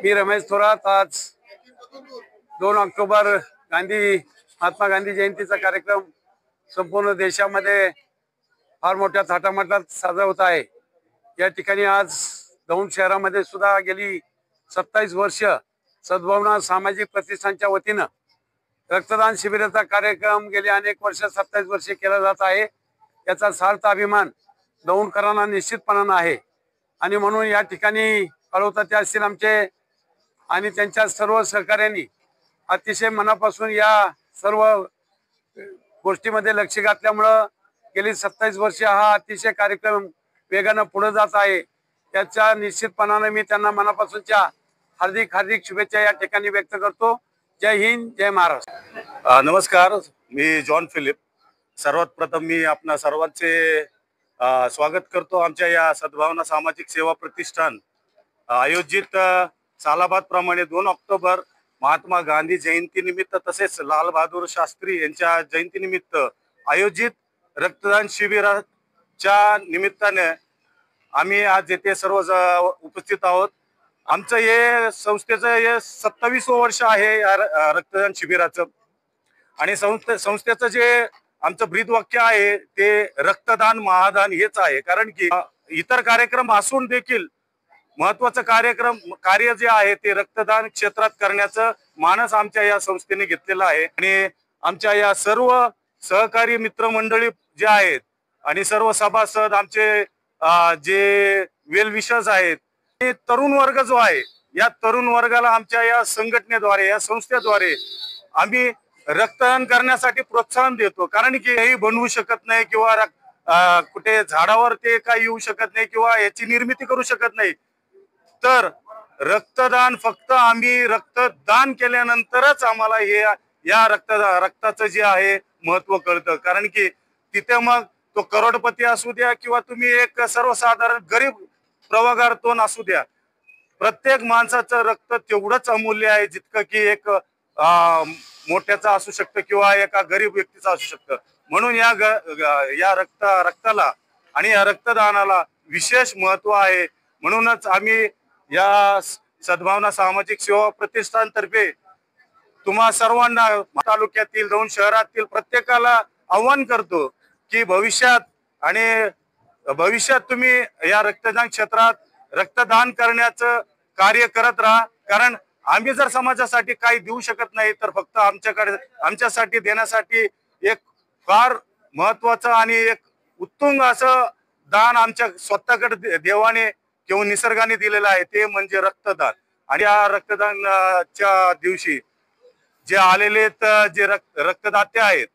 मी रमेश थोरात। आज 2 ऑक्टोबर महात्मा गांधी जयंतीचा कार्यक्रम संपूर्ण देशामध्ये फार मोठ्या थाटामाटात साजरा होत आहे। या ठिकाणी आज दौंड शहरामध्ये सुद्धा गेली 27 वर्ष सद्भावना सामाजिक प्रतिष्ठानच्या वतीनं रक्तदान शिबिराचा कार्यक्रम गेली अनेक वर्ष 27 वर्षे केला जात आहे। याचा सार्थ अभिमान दौंडकरांना निश्चितपणाने आहे आणि म्हणून या ठिकाणी कळवताते असतील आमचे आणि त्यांच्या सर्व सहकार्यांनी अतिशय मनापासून या सर्व गोष्टीमध्ये लक्ष घातल्यामुळे गेली 27 वर्ष हा अतिशय कार्यक्रम वेगाने पुढे जात आहे। याच्या निश्चितपणाने मी त्यांना मनापासूनच्या हार्दिक शुभेच्छा या ठिकाणी व्यक्त करतो। जय हिंद, जय महाराष्ट्र। नमस्कार, मी जॉन फिलिप। सर्वात प्रथम मी आपणा सर्वांचे स्वागत करतो आमच्या या सद्भावना सामाजिक सेवा प्रतिष्ठान आयोजित सालाबाद प्रमाणे 2 ऑक्टोबर महात्मा गांधी जयंती निमित्त तसेच लाल बहादूर शास्त्री यांच्या जयंती निमित्त आयोजित रक्तदान शिबिराच्या निमित्ताने आम्ही आज येथे सर्व उपस्थित आहोत। आमचं हे संस्थेचं हे 27वं वर्ष आहे या रक्तदान शिबिराचं आणि संस्थेचं जे आमचं ब्रीदवाक्य आहे ते रक्तदान महादान हेच आहे। कारण की इतर कार्यक्रम असून देखील महत्वाचं कार्य जे आहे ते रक्तदान क्षेत्रात करण्याचं मानस आमच्या या संस्थेने घेतलेलं आहे आणि आमच्या या सर्व सहकारी मित्रमंडळी जे आहेत आणि सर्व सभासद आमचे जे वेल विशर्स आहेत, ते तरुण वर्ग जो आहे या तरुण वर्गाला आमच्या या संघटनेद्वारे या संस्थेद्वारे आम्ही रक्तदान करण्यासाठी प्रोत्साहन देतो। कारण की हे बनवू शकत नाही किंवा कुठे झाडावर ते काही येऊ शकत नाही किंवा याची निर्मिती करू शकत नाही, तर रक्तदान फक्त आम्ही रक्तदान केल्यानंतरच आम्हाला हे या रक्ताचं जे आहे महत्व कळतं। कारण की तिथे मग तो करोडपती असू द्या किंवा तुम्ही एक सर्वसाधारण गरीब प्रवर्गातून असू द्या, प्रत्येक माणसाचं रक्त तेवढंच अमूल्य आहे जितकं की एक मोठ्याचा असू शकतं किंवा एका गरीब व्यक्तीचा असू शकतं। म्हणून या रक्ताला आणि या रक्तदानाला विशेष महत्व आहे। म्हणूनच आम्ही या सद्भावना सामाजिक सेवा प्रतिष्ठानतर्फे तुम्हा सर्वांना तालुक्यातील दौंड शहरातील प्रत्येकाला आव्हान करतो की भविष्यात तुम्ही या रक्तदान क्षेत्रात रक्तदान करण्याचं कार्य करत राहा। कारण आम्ही जर समाजासाठी काही देऊ शकत नाही तर फक्त आमच्यासाठी देण्यासाठी एक फार महत्वाचं आणि एक उत्तुंग असं दान आमच्या स्वतःकडे देवाने किंवा निसर्गाने दिलेलं आहे, ते म्हणजे रक्तदान। आणि या रक्तदानाच्या दिवशी जे आलेले जे रक्तदाते आहेत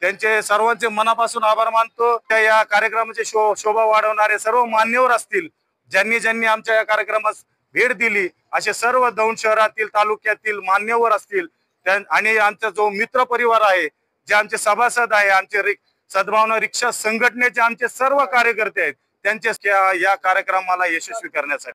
त्यांचे सर्वांचे मनापासून आभार मानतो। या कार्यक्रमाची शोभा वाढवणारे सर्व मान्यवर असतील, ज्यांनी आमच्या या कार्यक्रमास भेट दिली, असे सर्व दौंड शहरातील तालुक्यातील मान्यवर असतील आणि आमचा जो मित्र परिवार आहे, जे आमचे सभासद आहे, आमचे सद्भावना रिक्षा संघटनेचे आमचे सर्व कार्यकर्ते आहेत, त्यांचे या कार्यक्रमाला यशस्वी करण्यासाठी